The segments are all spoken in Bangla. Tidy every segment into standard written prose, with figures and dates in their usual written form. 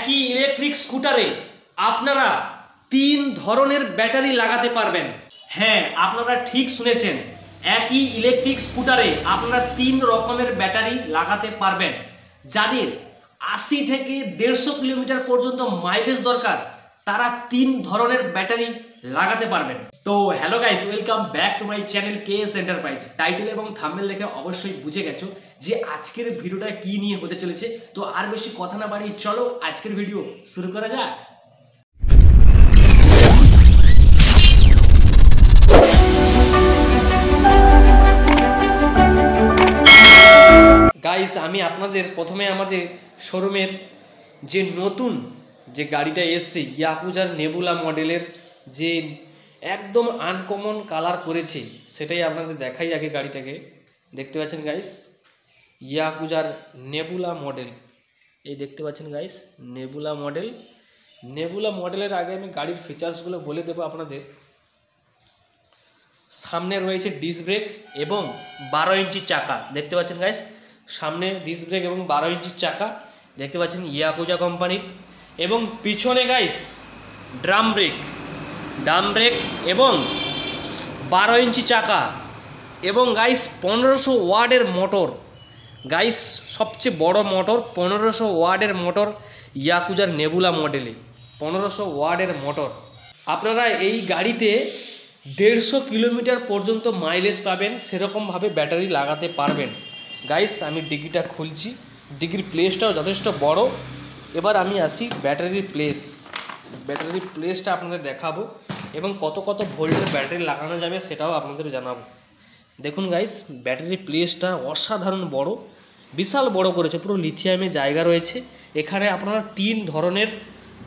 একই ইলেকট্রিক স্কুটারে আপনারা 3 ধরনের ব্যাটারি লাগাতে পারবেন। হ্যাঁ, আপনারা ঠিক শুনেছেন, একই ইলেকট্রিক স্কুটারে আপনারা 3 রকমের ব্যাটারি লাগাতে পারবেন। যাদের 80 থেকে 150 কিলোমিটার পর্যন্ত মাইলেজ দরকার তারা 3 ধরনের ব্যাটারি লাগাতে পারবেন। তো hello guys, welcome back to my channel KS enterprise. Title এবং থাম্বনেল দেখে অবশ্যই বুঝে গেছো যে আজকের ভিডিওটা কি নিয়ে হতে চলেছে। তো আর বেশি কথা না বাড়িয়ে চলো আজকের ভিডিও শুরু করা যাক। গাইস, আমি আপনাদের প্রথমে আমাদের শোরুমের যে নতুন যে গাড়িটা এসছে ইয়াকুজার নেবুলা মডেলের যে একদম আনকমন কালার করেছে সেটাই আপনাদের দেখাই। আগে গাড়িটাকে দেখতে পাচ্ছেন গাইস, ইয়াকুজার নেবুলা মডেল, এই দেখতে পাচ্ছেন গাইস নেবুলা মডেল। নেবুলা মডেলের আগে আমি গাড়ির ফিচার্সগুলো বলে দেবো আপনাদের। সামনে রয়েছে ডিস্ক ব্রেক এবং 12 ইঞ্চি চাকা, দেখতে পাচ্ছেন গাইস, সামনে ডিস্ক ব্রেক এবং 12 ইঞ্চির চাকা দেখতে পাচ্ছেন ইয়াকুজা কোম্পানির। এবং পিছনে গাইস ড্রাম ব্রেক এবং 12 ইঞ্চি চাকা এবং গাইস 1500 ওয়াটের মোটর। গাইস সবচেয়ে বড় মোটর, 1500 ওয়াটের মোটর ইয়াকুজার নেবুলা মডেলে, 1500 ওয়াটের মোটর। আপনারা এই গাড়িতে 150 কিলোমিটার পর্যন্ত মাইলেজ পাবেন, সেরকমভাবে ব্যাটারি লাগাতে পারবেন। গাইস আমি ডিকিটা খুলছি, ডিকির প্লেসটাও যথেষ্ট বড়। এবার আমি আসি ব্যাটারির প্লেসটা আপনাদের দেখাবো এবং কত ভোল্টের ব্যাটারি লাগানো যাবে সেটাও আপনাদের জানাবো। দেখুন গাইস, ব্যাটারির প্লেসটা অসাধারণ বড়, বিশাল বড় করেছে, পুরো লিথিয়ামে জায়গা রয়েছে। এখানে আপনারা 3 ধরনের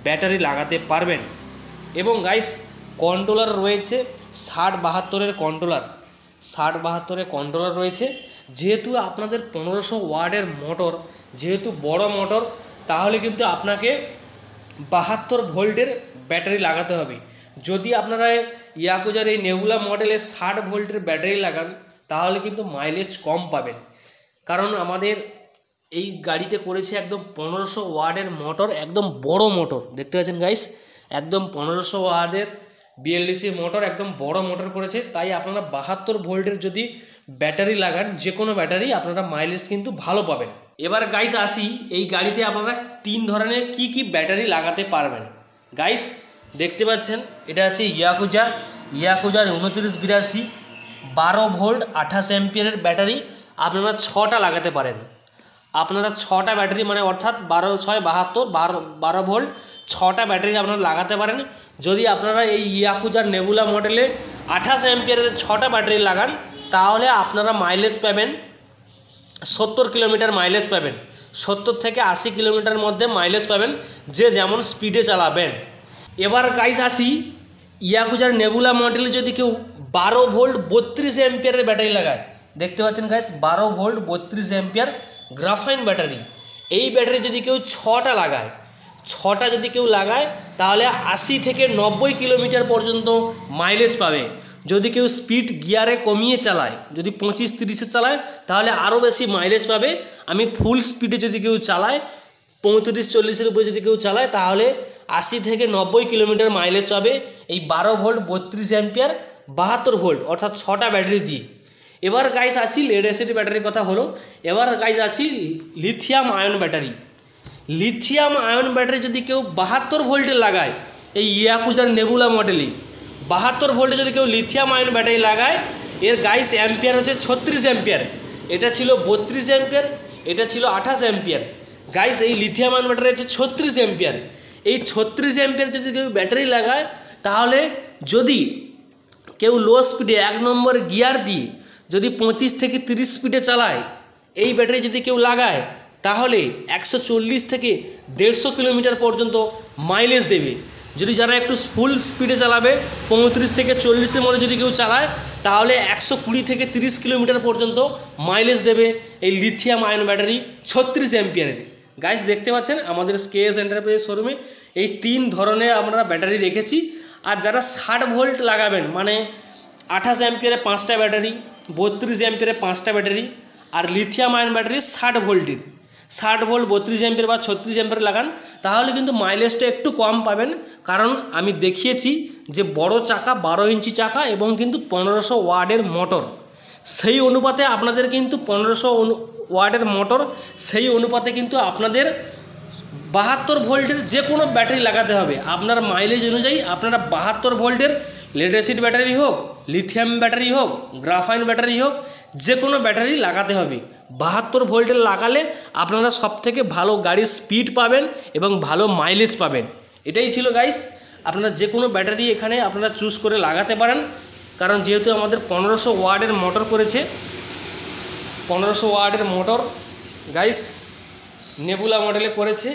ব্যাটারি লাগাতে পারবেন। এবং গাইস কন্ট্রোলার রয়েছে 60-72-এর কন্ট্রোলার, 60-72-এর কন্ট্রোলার রয়েছে। যেহেতু আপনাদের 1500 ওয়াটের মোটর, যেহেতু বড় মোটর, তাহলে কিন্তু আপনাকে 72 ভোল্টের ব্যাটারি লাগাতে হবে। যদি আপনারা ইয়াকুজার এই নেবুলা মডেলে 60 ভোল্টের ব্যাটারি লাগান তাহলে কিন্তু মাইলেজ কম পাবেন। কারণ আমাদের এই গাড়িতে করেছে একদম 1500 ওয়াটের মোটর, একদম বড় মোটর, দেখতে পাচ্ছেন গাইস, একদম 1500 ওয়াটের বিএলডিসি মোটর, একদম বড় মোটর করেছে। তাই আপনারা 72 ভোল্টের যদি ব্যাটারি লাগান, যে কোনো ব্যাটারি, আপনারা মাইলেজ কিন্তু ভালো পাবেন। এবার গাইস আসি এই গাড়িতে আপনারা 3 ধরনের কি ব্যাটারি লাগাতে পারবেন। গাইস দেখতে পাচ্ছেন, এটা হচ্ছে ইয়াকুজার 2982 12 ভোল্ট 28 অ্যাম্পিয়ারের ব্যাটারি আপনারা 6টা লাগাতে পারেন। আপনারা 6টা ব্যাটারি, মানে অর্থাৎ 12 ভোল্ট 6টা ব্যাটারি আপনারা লাগাতে পারেন। যদি আপনারা এই ইয়াকুজার নেবুলা মডেলে 28 অ্যাম্পিয়ারের 6টা ব্যাটারি লাগান তাহলে আপনারা মাইলেজ পাবেন 70 কিলোমিটার মাইলেজ পাবেন, 70 থেকে 80 কিলোমিটার মধ্যে মাইলেজ পাবেন, যে যেমন স্পিডে চালাবেন। এবার গাইস আসি ইয়াকুজার নেবুলা মডেলে যদি কেউ 12 ভোল্ট 32 অ্যাম্পিয়ারের ব্যাটারি লাগায়, দেখতে পাচ্ছেন guys 12 volt 32 ampere graphene battery. এই ব্যাটারি যদি কেউ 6টা লাগায়, 6টা যদি কেউ লাগায় তাহলে 80 থেকে 90 কিলোমিটার পর্যন্ত মাইলেজ পাবে। যদি কেউ স্পিড গিয়ারে কমিয়ে চালায়, যদি 25-30-এ চালায় তাহলে আরও বেশি মাইলেজ পাবে। আমি ফুল স্পিডে যদি কেউ চালায়, 35-40-এর উপরে যদি কেউ চালায় তাহলে 80 থেকে 90 কিলোমিটার মাইলেজ পাবে এই 12 ভোল্ট 32 অ্যাম্পিয়ার 72 ভোল্ট অর্থাৎ 6টা ব্যাটারি দিয়ে। এবার গাইস আসি লেড অ্যাসিড ব্যাটারির কথা হলো। এবার গাইস আসি lithium ion battery. Lithium ion battery যদি কেউ 72 ভোল্টের লাগায়, এই ইয়াকুজার নেবুলা মডেলে 72 ভোল্টে যদি কেউ লিথিয়াম আয়ন ব্যাটারি লাগায়, এর গাইস অ্যাম্পিয়ার হচ্ছে 36 অ্যাম্পিয়ার। এটা ছিল 32 অ্যাম্পিয়ার, এটা ছিল 28 অ্যাম্পিয়ার। গাইস এই লিথিয়াম আয়ন ব্যাটারি হচ্ছে 36 অ্যাম্পিয়ার। এই 36 অ্যাম্পিয়ার যদি কেউ ব্যাটারি লাগায় তাহলে যদি কেউ লো স্পিডে 1 নম্বর গিয়ার দিয়ে যদি 25 থেকে 30 স্পিডে চালায়, এই ব্যাটারি যদি কেউ লাগায় তাহলে 140 থেকে 150 কিলোমিটার পর্যন্ত মাইলেজ দেবে। যদি যারা একটু ফুল স্পিডে চালাবে, 35 থেকে 40-এর মধ্যে যদি কেউ চালায় তাহলে 120 থেকে 30 কিলোমিটার পর্যন্ত মাইলেজ দেবে এই লিথিয়াম আয়ন ব্যাটারি 36 অ্যাম্পিয়ারের। গাইস দেখতে পাচ্ছেন আমাদের কেএস এন্টারপ্রাইজ শোরুমে এই 3 ধরনের আমরা ব্যাটারি রেখেছি। আর যারা 60 ভোল্ট লাগাবেন, মানে 28 অ্যাম্পিয়ারে 5টা ব্যাটারি, 32 অ্যাম্পিয়ারে 5টা ব্যাটারি, আর লিথিয়াম আয়ন ব্যাটারি 60 ভোল্টের, 60 ভোল্ট 32 অ্যাম্পিয়ার বা 36 অ্যাম্পিয়ার লাগান, তাহলে কিন্তু মাইলেজটা একটু কম পাবেন। কারণ আমি দেখিয়েছি যে বড় চাকা 12 ইঞ্চি চাকা এবং কিন্তু 1500 ওয়াটের মোটর, সেই অনুপাতে আপনাদের কিন্তু 1500 ওয়াটের মোটর, সেই অনুপাতে কিন্তু আপনাদের 72 ভোল্টের যে কোনো ব্যাটারি লাগাতে হবে। আপনার মাইলেজ অনুযায়ী আপনারা 72 ভোল্টের লেড অ্যাসিড ব্যাটারি হোক, লিথিয়াম ব্যাটারি হোক, গ্রাফাইন ব্যাটারি হোক, যে কোনো ব্যাটারি লাগাতে হবে। 72 ভোল্টের লাগালে আপনারা সবথেকে ভালো গাড়ির স্পিড পাবেন এবং ভালো মাইলেজ পাবেন। এটাই ছিল গাইস, আপনারা যে কোনো ব্যাটারি এখানে আপনারা চুজ করে লাগাতে পারেন। কারণ যেহেতু আমাদের 1500 ওয়াটের মোটর করেছে, 1500 ওয়াটের মোটর গাইস নেবুলা মডেলে করেছে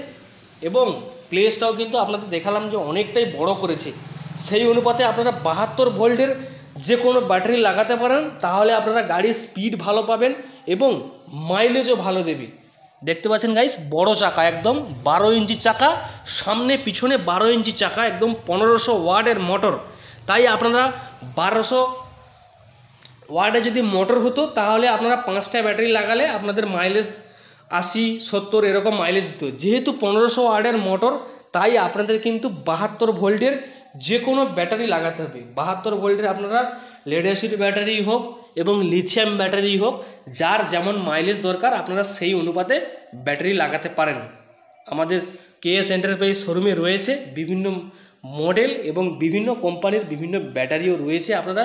এবং প্লেসটাও কিন্তু আপনাদের দেখালাম যে অনেকটাই বড় করেছে। সেই অনুপাতে আপনারা 72 ভোল্টের যে কোনো ব্যাটারি লাগাতে পারেন, তাহলে আপনারা গাড়ির স্পিড ভালো পাবেন এবং মাইলেজও ভালো দেবে। দেখতে পাচ্ছেন গাইস, বড় চাকা একদম 12 ইঞ্চি চাকা, সামনে পিছনে 12 ইঞ্চি চাকা, একদম 1500 ওয়াটের মোটর। তাই আপনারা 1200 ওয়াটে যদি মোটর হতো তাহলে আপনারা 5টা ব্যাটারি লাগালে আপনাদের মাইলেজ 80-70 এরকম মাইলেজ দিত। যেহেতু 1500 ওয়াটের মোটর, তাই আপনাদের কিন্তু 72 ভোল্টের যে কোনো ব্যাটারি লাগাতে হবে। 72 ভোল্টের আপনারা লেড অ্যাসিড ব্যাটারি হোক এবং লিথিয়াম ব্যাটারি হোক, যার যেমন মাইলেজ দরকার আপনারা সেই অনুপাতে ব্যাটারি লাগাতে পারেন। আমাদের কেএস এন্টারপ্রাইজ শোরুমে রয়েছে বিভিন্ন মডেল এবং বিভিন্ন কোম্পানির বিভিন্ন ব্যাটারিও রয়েছে। আপনারা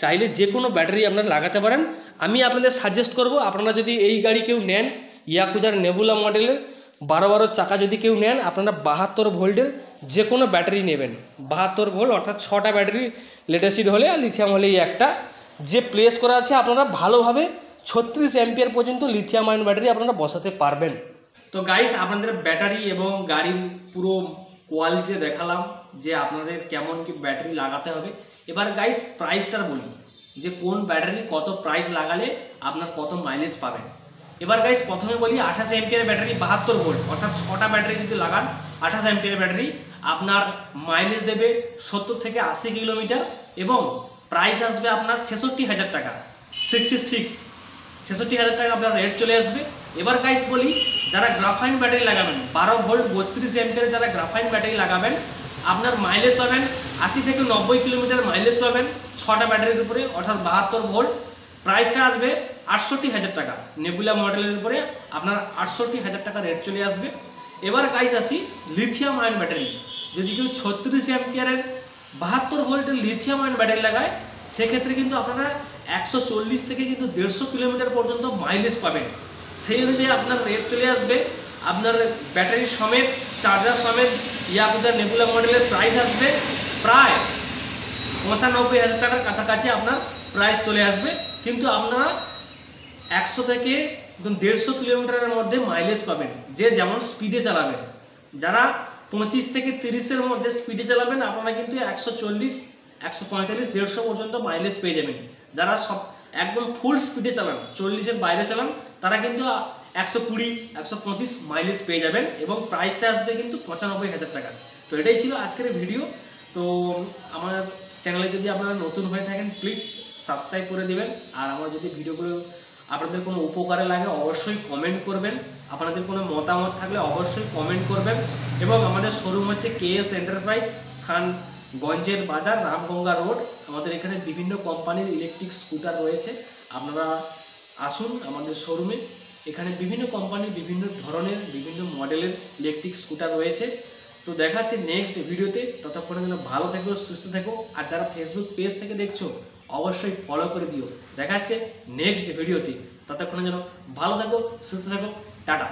চাইলে যে কোনো ব্যাটারি আপনারা লাগাতে পারেন। আমি আপনাদের সাজেস্ট করব, আপনারা যদি এই গাড়ি কেউ নেন, ইয়াকুজার নেবুলা মডেলের 12 চাকা যদি কেউ নেন, আপনারা 72 ভোল্টের যে কোনো ব্যাটারি নেবেন। 72 ভোল্ট অর্থাৎ 6টা ব্যাটারি লেড অ্যাসিড হলে আর লিথিয়াম হলে এই একটা, যে প্লেস করা আছে আপনারা ভালোভাবে 36 অ্যাম্পিয়ার পর্যন্ত লিথিয়াম আয়ন ব্যাটারি আপনারা বসাতে পারবেন। তো গাইস, আপনাদের ব্যাটারি এবং গাড়ির পুরো কোয়ালিটি দেখালাম যে আপনাদের কেমন কি ব্যাটারি লাগাতে হবে। এবার গাইস প্রাইসটার বলি যে কোন ব্যাটারি কত প্রাইস লাগালে আপনার কত মাইলেজ পাবেন। এবার গাইস প্রথমে বলি 28 অ্যাম্পিয়ার ব্যাটারি 72 ভোল্ট অর্থাৎ 6টা ব্যাটারি যদি লাগান, 28 অ্যাম্পিয়ার ব্যাটারি আপনার মাইলেজ দেবে 70 থেকে 80 কিলোমিটার এবং প্রাইস আসবে আপনার 66,000 টাকা, 66,000 টাকা আপনার রেট চলে আসবে। এবার গাইস বলি, যারা গ্রাফাইন ব্যাটারি লাগাবেন 12 ভোল্ট 32 অ্যাম্পিয়ার যারা গ্রাফাইন ব্যাটারি লাগাবেন, আপনার মাইলেজ পাবেন 80 থেকে 90 কিলোমিটার মাইলেজ পাবেন 6টা ব্যাটারির উপরে অর্থাৎ 72 ভোল্ট। প্রাইসটা আসবে 68,000 টাকা। নেবুলা মডেলের উপরে আপনার 68,000 টাকা রেট চলে আসবে। এবার গাইস আসি লিথিয়াম আয়ন ব্যাটারি। যদি কেউ 36 অ্যাম্পিয়ারের 72 ভোল্টের লিথিয়াম আয়ন ব্যাটারি লাগায়, সেক্ষেত্রে কিন্তু আপনারা 140 থেকে কিন্তু 150 কিলোমিটার পর্যন্ত মাইলেজ পাবেন। সেই অনুযায়ী আপনার রেট চলে আসবে, আপনার ব্যাটারি সমেত চার্জার সমেত ইয়াকুজার নেবুলা মডেলের প্রাইস আসবে প্রায় 95,000 টাকার কাছাকাছি আপনার প্রাইস চলে আসবে। কিন্তু আপনারা 100 থেকে 150 কিলোমিটারের মধ্যে মাইলেজ পাবেন, যে যেমন স্পিডে চালাবেন। যারা 25 থেকে 30-এর মধ্যে স্পিডে চালাবেন আপনারা কিন্তু 140, 145, 150 পর্যন্ত মাইলেজ পেয়ে যাবেন। যারা সব একদম ফুল স্পিডে চালান, 40-এর বাইরে চালান, তারা কিন্তু 120, 125 মাইলেজ পেয়ে যাবেন এবং প্রাইসটা আসবে কিন্তু 95,000 টাকা। তো এটাই ছিল আজকের ভিডিও। তো আমার চ্যানেলে যদি আপনারা নতুন হয়ে থাকেন প্লিজ সাবস্ক্রাইব করে দেবেন। আর আমার যদি ভিডিওগুলো আপনাদের কোনো উপকারে লাগে অবশ্যই কমেন্ট করবেন। আপনাদের কোনো মতামত থাকলে অবশ্যই কমেন্ট করবেন। এবং আমাদের শোরুম হচ্ছে কেএস এন্টারপ্রাইজ, স্থান গঞ্জের বাজার, রামগঙ্গা রোড। আমাদের এখানে বিভিন্ন কোম্পানির ইলেকট্রিক স্কুটার রয়েছে, আপনারা আসুন আমাদের শোরুমে। এখানে বিভিন্ন কোম্পানির বিভিন্ন ধরনের বিভিন্ন মডেলের ইলেকট্রিক স্কুটার রয়েছে। তো দেখা যাচ্ছে নেক্সট ভিডিওতে। ততক্ষণে যেন ভালো থেকো, সুস্থ থেকো। আর যারা ফেসবুক পেজ থেকে দেখছো অবশ্যই ফলো করে দিও। দেখা যাচ্ছে নেক্সট ভিডিওতে। ততক্ষণে যেন ভালো থাকো, সুস্থ থাকো। টাটা।